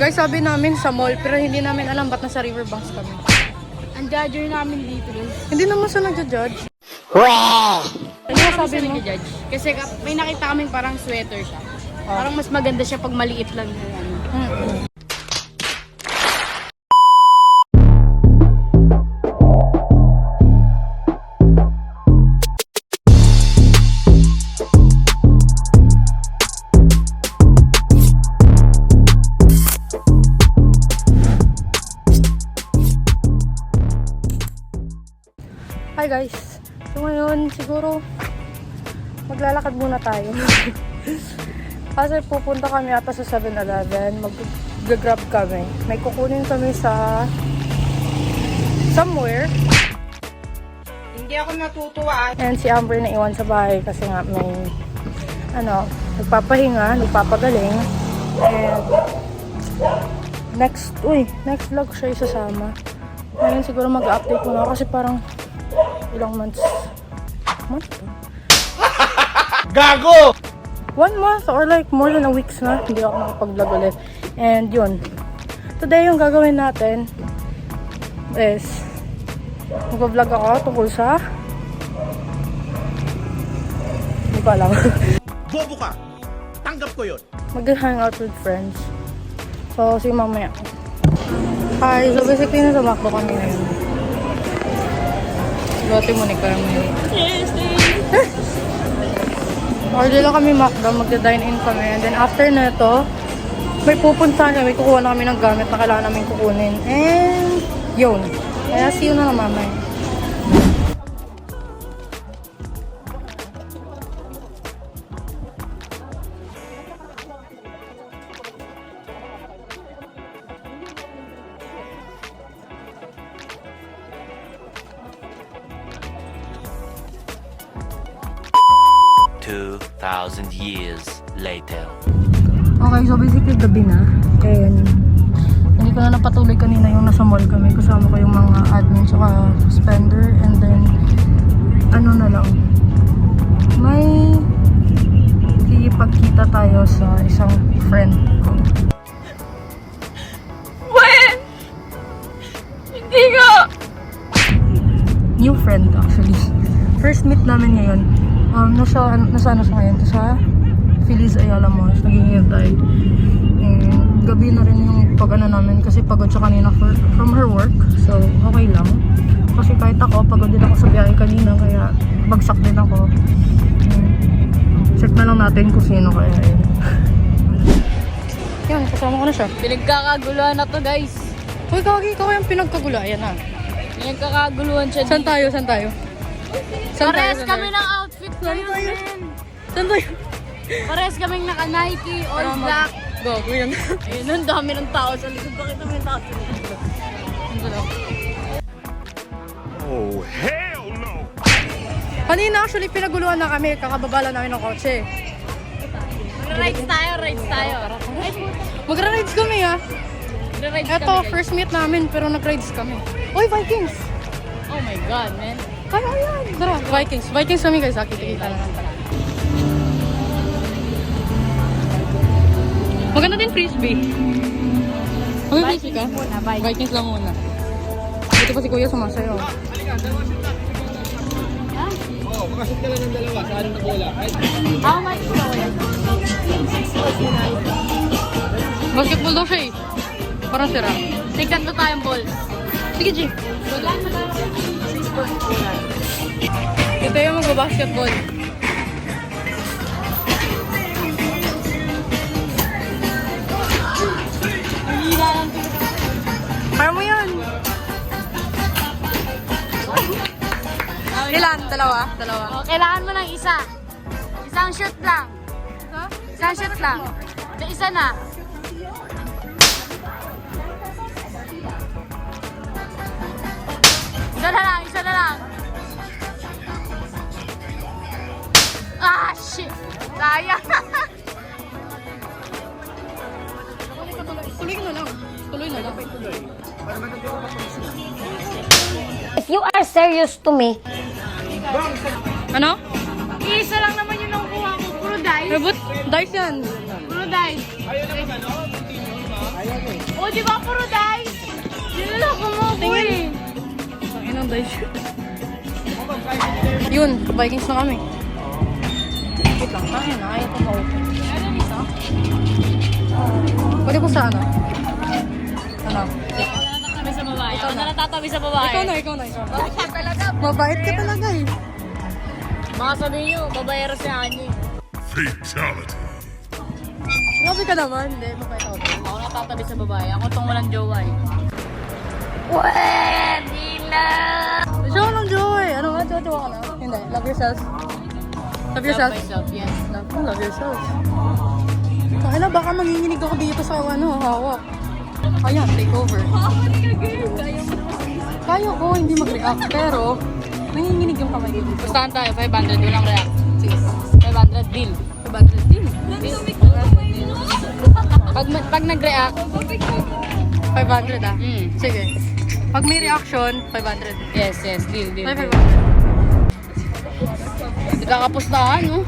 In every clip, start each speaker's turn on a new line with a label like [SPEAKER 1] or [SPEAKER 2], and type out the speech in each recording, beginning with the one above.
[SPEAKER 1] Guys, sabi namin sa mall, pero hindi namin alam ba't nasa Riverbanks kami.
[SPEAKER 2] Ang judger namin dito, guys.
[SPEAKER 1] Hindi naman siya nagja-judge. Ano sabi mo?
[SPEAKER 2] Judge. Kasi may nakita kaming parang sweater siya. Parang mas maganda siya pag maliit lang.
[SPEAKER 1] Hi guys. So ngayon, siguro maglalakad muna tayo. Kasi pupunta kami ata sa 7-Eleven. Mag-grab kami. May kukunin kami sa somewhere.
[SPEAKER 2] Hindi ako natutuwa.
[SPEAKER 1] And si Amber na iwan sa bahay kasi nga may nagpapahinga, nagpapagaling. And next vlog siya isasama. Ngayon siguro mag-update muna kasi parang ilang months ba?
[SPEAKER 3] Gago!
[SPEAKER 1] 1 month or like more than a weeks na hindi ako nakapag-vlog ulit. And yun, today yung gagawin natin is mag-vlog ako tungkol sa hindi ko alam.
[SPEAKER 3] Bobo ka! Tanggap ko yun!
[SPEAKER 1] Mag-hangout with friends. So, sige mamaya. Hi, so basically nasa McDo kami ngayon. Lote mo ni Carmen.
[SPEAKER 2] Yes, thanks.
[SPEAKER 1] Order lang kami McDo, magda-dine-in kami. And then after na ito, may pupuntahan kami, kukuha na kami ng gamit na kailangan namin kukunin. And yun. Kaya see you na lang mamaya.
[SPEAKER 4] Thousand years later.
[SPEAKER 1] Okay, so basically gabi na. And hindi ko na napatuloy kanina yung nasa mall kami. Kasama ko yung mga admin tsaka spender. And then, ano na lang. May ikipagkita tayo sa isang friend ko.
[SPEAKER 2] When? Hindi nga.
[SPEAKER 1] New friend actually. First meet namin ngayon. Nasa ano siya ngayon? Sa Feliz Ayala Mall. Naghihintay. And gabi na rin yung pag-ano namin kasi pagod siya kanina from her work. So, okay lang. Kasi kahit ako, pagod din ako sa biyahe kanina kaya bagsak din ako. Check na lang natin kung sino kaya yun. Yan, kasama ko na siya.
[SPEAKER 2] Pinagkakaguluhan na to, guys.
[SPEAKER 1] Uy, kawagi ka kayang pinagkagulo. Ayan na.
[SPEAKER 2] Pinagkakaguluhan siya
[SPEAKER 1] Saan tayo? Saan tayo?
[SPEAKER 2] Parehas kami ng outfit ngayon, men.
[SPEAKER 1] Saan tayo?
[SPEAKER 2] Parehas kaming naka-Nike, all
[SPEAKER 1] Tara,
[SPEAKER 2] black.
[SPEAKER 1] Go, yun.
[SPEAKER 2] Ayun, ang dami ng tao sa likod. Bakit naman yung tao sa likod?
[SPEAKER 3] Oh, hell no!
[SPEAKER 1] Kanina actually pinaguluhan na kami. Kakababala namin ng kotse.
[SPEAKER 2] Rides tayo, rides tayo.
[SPEAKER 1] Magra-rides kami ha.
[SPEAKER 2] Rides
[SPEAKER 1] Eto,
[SPEAKER 2] kami, guys.
[SPEAKER 1] first meet namin pero nag-rides kami. Uy, Vikings!
[SPEAKER 2] Oh my God, man.
[SPEAKER 1] Ay, ayan. Tara, Vikings. Vikings kami guys. Kita-kita na lang. Maganda din frisbee. Mag-frisbee ka?
[SPEAKER 2] Muna,
[SPEAKER 1] Vikings lang muna. Dito pa si Kuya sumasayo.
[SPEAKER 3] Oh, makasot ka lang ng dalawa sa anong na bola.
[SPEAKER 2] How much is it?
[SPEAKER 1] Basketball daw siya eh. Parang sira.
[SPEAKER 2] Tignan to tayong balls.
[SPEAKER 1] Sige, G. Ito yung mag-basketball. Kaya mo yan. Ilan? Dalawa? Dalawa.
[SPEAKER 2] Oh, kailangan mo ng isa. Isang shoot lang. Isang shoot lang. Isa na. Isa na lang, isa na lang. Ah, shit. Sayang.
[SPEAKER 1] Tuloy na lang. Tuloy na lang.
[SPEAKER 5] If you are serious to me,
[SPEAKER 1] Ano?
[SPEAKER 2] Isa lang naman yung nakukuha ko. Puro dice.
[SPEAKER 1] Rebut? Dice yan.
[SPEAKER 2] Puro dice. O, di ba puro dice? Niloloko mo ako eh.
[SPEAKER 1] Ang inang dice. Yun, Vikings na kami. Wait lang, kain na. Ayaw ko ma-open.
[SPEAKER 2] Ano isa?
[SPEAKER 1] Pwede ko sa ano? Ano?
[SPEAKER 2] Natatabi sa babae. Ako na natatabi sa babae.
[SPEAKER 1] Ikaw na.
[SPEAKER 2] Talaga.
[SPEAKER 1] Mabait ka talaga eh.
[SPEAKER 2] Baka sabihin nyo, babayero si Annie.
[SPEAKER 1] Grabe ka naman. Hindi, mabait ako.
[SPEAKER 2] Ako natatabi sa babae. Ako tong walang jowa eh.
[SPEAKER 5] Pwede na.
[SPEAKER 1] Show ng joy. Ano nga? Jowa ka na? Hindi. Love yourself. Love yourself.
[SPEAKER 2] Love myself, yes.
[SPEAKER 1] Love yourself. Kaya baka manginginig ako dito sa ano, hawak. Ayan, take over. Kaya ko hindi mag-react, pero nanginginig yung kamay ko dito.
[SPEAKER 2] Pustahan tayo, 500. Walang react.
[SPEAKER 1] Sige.
[SPEAKER 2] 500 deal.
[SPEAKER 1] 500 din.
[SPEAKER 2] Pag nag-react,
[SPEAKER 1] 500 ah.
[SPEAKER 2] mm.
[SPEAKER 1] Sige. Pag may reaction, 500.
[SPEAKER 2] Yes, deal.
[SPEAKER 1] May 500.
[SPEAKER 2] Nagkakapustahan, no?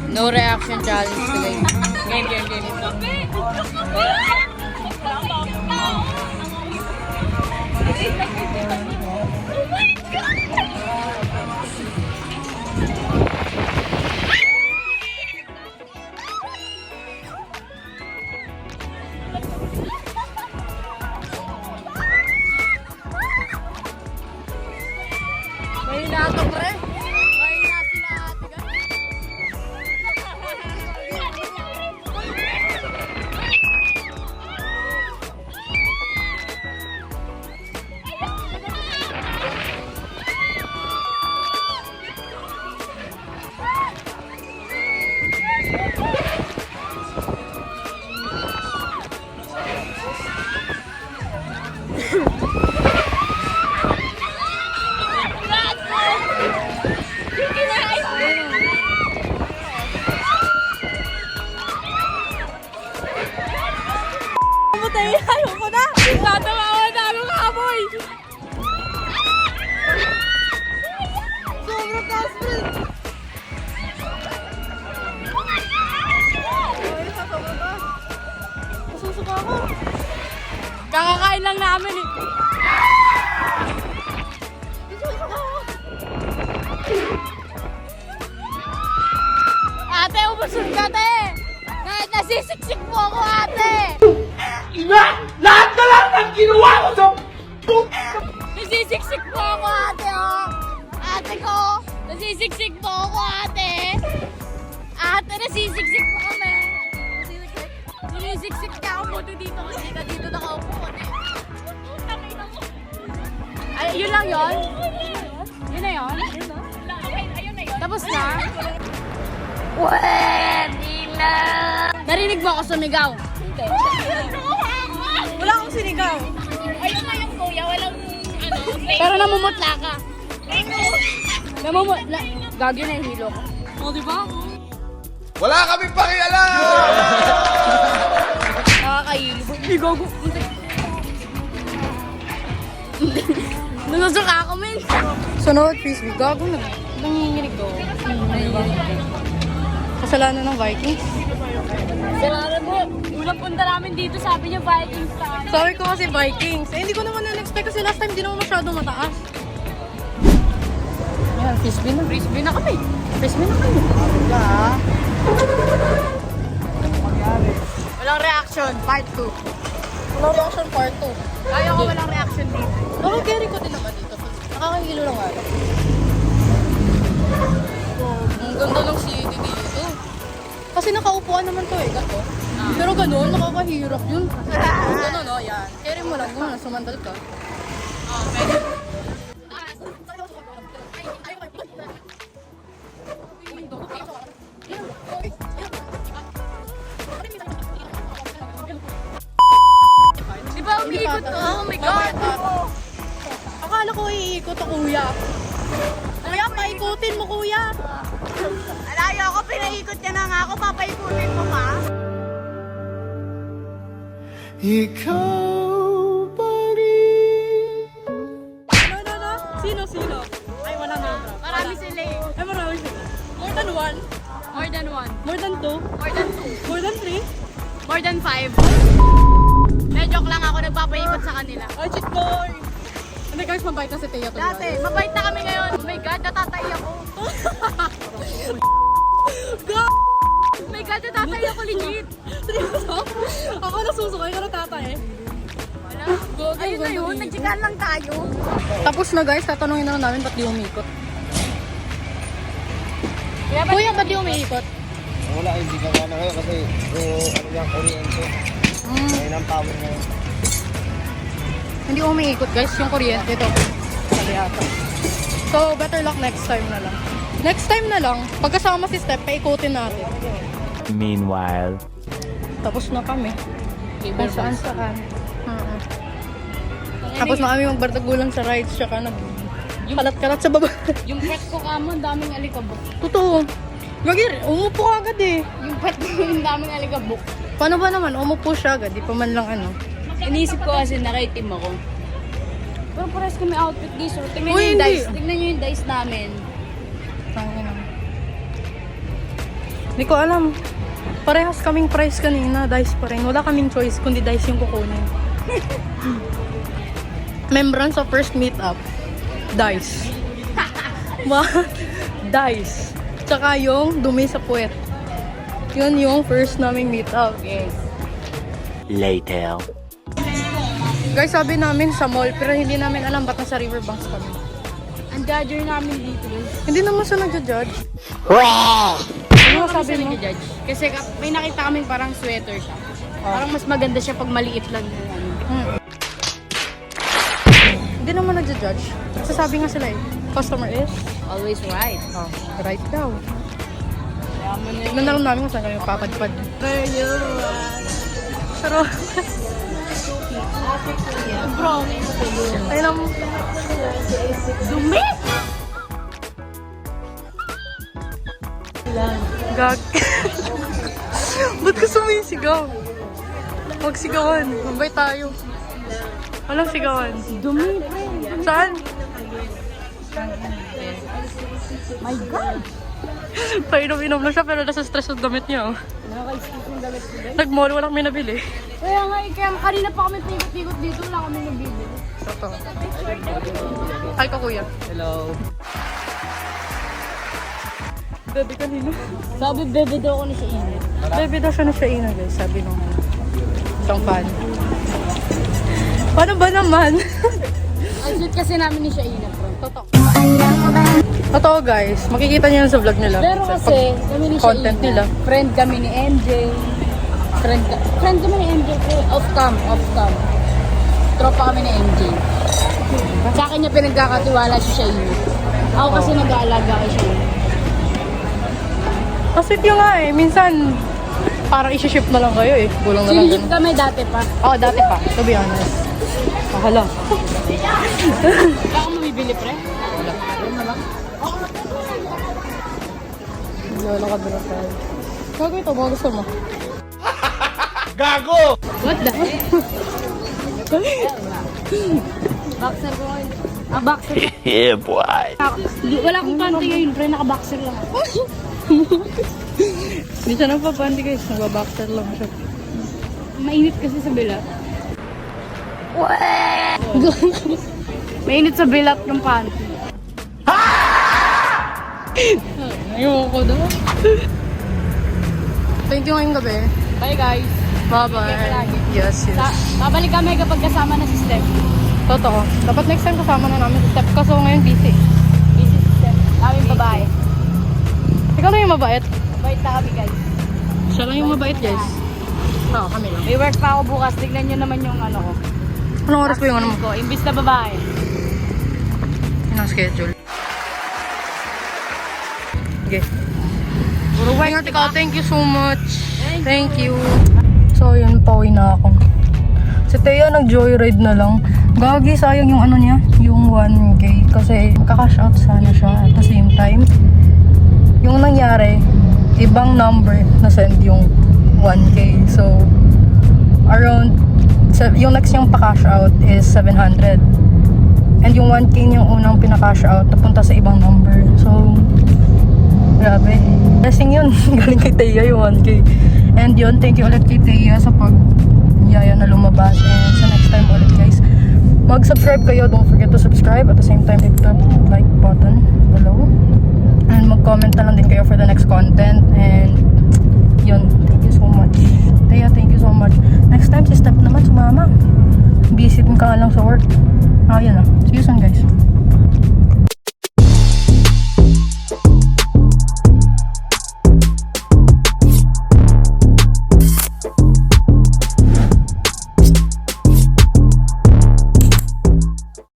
[SPEAKER 2] No reaction challenge today. Game. Mahina ka, pre. Mahina sila ate ka. Ayaw ko na! Tatawa na ako kaboy! Sobrang taas, friend!
[SPEAKER 1] Masusuka ako.
[SPEAKER 2] Kakakain lang namin eh. Ate, umusog ka, te! Kahit nasisiksik mo ako, ate!
[SPEAKER 3] Lahat na lang ng ginawa ko sa
[SPEAKER 2] Nasisiksik mo ako, ate, oh! Ate ko! Nasisiksik mo ako, ate! Ate, nasisiksik mo kami! Sinisiksik niya ako buti dito kasi ka dito nakaupo, ate. Ay, yun lang yun? Yun na yun? Ayun na yun. Tapos na?
[SPEAKER 5] Pwede na.
[SPEAKER 2] Narinig mo ako sumigaw? Hindi.
[SPEAKER 1] Wala akong sinigaw.
[SPEAKER 2] Ayun na yung kuya, walang ano. Pero namumutla ka. Namumutla. Gagyo na yung hilo ko. O, di ba?
[SPEAKER 3] Wala kaming pakialam!
[SPEAKER 2] Nakakahilo. Hindi gago. Nasusuka ako, men.
[SPEAKER 1] Sunod, frisbee. Gago na. Nanginginig ko. Kasalanan ng Vikings.
[SPEAKER 2] Salamat mo. Unang punta namin dito, sabi niya Vikings tayo.
[SPEAKER 1] Sabi ko kasi Vikings. Eh, hindi ko naman na-expect kasi last time di naman masyadong mataas. Yan, frisbee na.
[SPEAKER 2] Frisbee na kami. Frisbee na kami. Walang reaction, part 2.
[SPEAKER 1] Walang reaction part 2.
[SPEAKER 2] Ayaw ko walang reaction dito.
[SPEAKER 1] Carry ko din naman dito. Nakakahilo lang nga. Ang ganda ng CD dito. Kasi nakaupuan naman to eh, gato. Pero ganun, nakakahirap yun. Ganun, no? Yan. Carry mo lang kung sumandal ka.
[SPEAKER 2] Pwede. Di ba umiikot to? Oh my God!
[SPEAKER 1] Akala ko iikot to, kuya. Kuya, paikutin mo, kuya.
[SPEAKER 2] Alayo ako, pinaikot niya na nga ako, papaikutin mo pa.
[SPEAKER 3] Ikaw pa rin.
[SPEAKER 1] No. Sino? Ay, wala na.
[SPEAKER 2] Marami sila eh.
[SPEAKER 1] Ay, marami sila. More than one?
[SPEAKER 2] More than one.
[SPEAKER 1] More than two?
[SPEAKER 2] More than two.
[SPEAKER 1] More than three?
[SPEAKER 2] More than five. Joke lang ako
[SPEAKER 1] Hindi guys, mabait na si Tia to.
[SPEAKER 2] Dati, mabait na kami ngayon. Oh my God, natatay ako. Oh my God, natatay ako legit.
[SPEAKER 1] Seryoso? Ako nasusukay ka na tatay eh.
[SPEAKER 2] Ayun na yun, nagsikan lang tayo.
[SPEAKER 1] Tapos na guys, tatanungin na lang namin ba't di umikot. Kuya, ba't di umiikot?
[SPEAKER 6] Wala, hindi ka na ngayon kasi ano yung kuryente. Ngayon ang power ngayon.
[SPEAKER 1] Hindi umiikot guys, yung kuryente ito. Sabi ata. So, better luck next time na lang. Next time na lang, pagkasama si Steph, paikutin natin.
[SPEAKER 4] Meanwhile.
[SPEAKER 1] Tapos na kami. Kung saan saan. Tapos na kami magbardagulan sa rides, tsaka kalat-kalat sa baba.
[SPEAKER 2] Yung pet ko kamo, ang daming alikabok.
[SPEAKER 1] Totoo. Gagi, umupo ka agad eh.
[SPEAKER 2] Yung pet ko, yung daming alikabok.
[SPEAKER 1] Paano ba naman? Umupo siya agad, di pa man lang ano.
[SPEAKER 2] Inisip ko kasi nakaitim ako. Pero parehas kami outfit guys. So, tingnan
[SPEAKER 1] Uy,
[SPEAKER 2] nyo yung
[SPEAKER 1] hindi.
[SPEAKER 2] dice. Tingnan nyo yung dice namin.
[SPEAKER 1] Tangina. Hindi ko alam. Parehas kaming price kanina, dice pa rin. Wala kaming choice kundi dice yung kukunin. Membran sa first meetup. Dice. What? Dice. Tsaka yung dumi sa puwet. Yun yung first naming meetup.
[SPEAKER 2] Yes.
[SPEAKER 4] Later.
[SPEAKER 1] Guys, sabi namin sa mall, pero hindi namin alam ba't nasa Riverbanks kami.
[SPEAKER 2] Ang judger namin dito guys.
[SPEAKER 1] Hindi naman siya nagja-judge. Ano sabi mo?
[SPEAKER 2] Judge. Kasi may nakita kaming parang sweater siya. Parang mas maganda siya pag maliit lang yung ano.
[SPEAKER 1] Hindi naman nagja-judge. Sasabi nga sila eh, customer is
[SPEAKER 2] Always right.
[SPEAKER 1] right daw. Tignan na lang namin kung saan kami papadpad. Pero,
[SPEAKER 2] Bro,
[SPEAKER 1] ayun lang.
[SPEAKER 2] dumi!
[SPEAKER 1] Gag. Ba't ka sumisigaw? Huwag sigawan. Mabay tayo. Walang sigawan.
[SPEAKER 2] Dumi,
[SPEAKER 1] Saan?
[SPEAKER 2] my God!
[SPEAKER 1] Painom-inom lang siya pero nasa stress yung damit niya. Oh.
[SPEAKER 2] Nakaka-skip yung damit ko guys.
[SPEAKER 1] Nag-mall, walang may nabili.
[SPEAKER 2] Kaya nga, kaya kanina pa kami tikot-tikot dito, wala kami nabibili.
[SPEAKER 1] Totoo. Hi ka kuya.
[SPEAKER 6] Hello.
[SPEAKER 1] Bebe kanino?
[SPEAKER 2] Sabi, bebe daw ako ni siya init.
[SPEAKER 1] Bebe daw siya na siya ina guys, sabi nung isang fan. Paano ba naman?
[SPEAKER 2] Ang sweet kasi namin ni siya init, bro.
[SPEAKER 1] Totoo. Totoo guys, makikita niyo yun sa vlog nila.
[SPEAKER 2] Pero
[SPEAKER 1] Sa
[SPEAKER 2] kasi, kami ni siya
[SPEAKER 1] content nila.
[SPEAKER 2] Friend kami ni MJ. Friend kami ni MJ. Off cam. Tropa kami ni MJ. Sa akin niya pinagkakatiwala si siya init. Ako kasi nag-aalaga kay siya init.
[SPEAKER 1] Kasi yun nga eh, minsan parang isi-ship na lang kayo eh. Gulang na lang
[SPEAKER 2] Sinilip
[SPEAKER 1] ganun.
[SPEAKER 2] kami dati pa.
[SPEAKER 1] Oo, dati pa. To be honest. Hala.
[SPEAKER 2] Baka mamibili pre?
[SPEAKER 1] Lolo ka doon tayo. Gago ito, mga gusto mo.
[SPEAKER 3] Gago!
[SPEAKER 2] What the heck? Boxer ko ngayon. Boxer.
[SPEAKER 4] Yeah, boy.
[SPEAKER 2] Wala akong panty ngayon, pre. Naka-boxer lang ako.
[SPEAKER 1] Hindi siya nagpapanti guys, nagbaboxer lang siya.
[SPEAKER 2] Mainit kasi sa bilat. Mainit sa bilat yung panty.
[SPEAKER 1] Ayoko daw. Thank you ngayong gabi.
[SPEAKER 2] Bye guys.
[SPEAKER 1] Bye-bye.
[SPEAKER 2] Ingat ka lagi.
[SPEAKER 1] Yes.
[SPEAKER 2] Babalik kami kapag kasama na si Steph.
[SPEAKER 1] Totoo. Dapat next time kasama na namin si Steph kaso ngayon busy.
[SPEAKER 2] Busy si Steph. Aming babae.
[SPEAKER 1] Ikaw lang yung mabait.
[SPEAKER 2] Bait na kami guys.
[SPEAKER 1] Siya lang yung mabait guys. Oo, kami lang.
[SPEAKER 2] May work pa ako bukas. Tignan nyo naman yung ano ko.
[SPEAKER 1] Anong oras ko yung ano mo?
[SPEAKER 2] Ko. Imbis na babae.
[SPEAKER 1] Yun ang schedule. Okay. Ingat ikaw. Thank you so much. Thank you. So, yun, pauwi na ako. Si Thea nag-joyride na lang. Gagi, sayang yung ano niya, yung 1K. Kasi magka-cash out sana siya at the same time. Yung nangyari, ibang number na send yung 1K. So, around, yung next niyang pa-cash out is 700. And yung 1K niyang unang pinaka-cash out, napunta sa ibang number. So, grabe. Blessing yun. Galing kay Thea yung 1K. And yun, thank you ulit kay Thea sa pag-yaya na lumabas. And sa next time ulit guys, mag-subscribe kayo. Don't forget to subscribe. At the same time, hit the like button below. And mag-comment na lang din kayo for the next content. And yun, thank you so much. Thea, thank you so much. Next time, si Steph naman sumama. Busy din ka lang sa work. Yun na. See you soon, guys.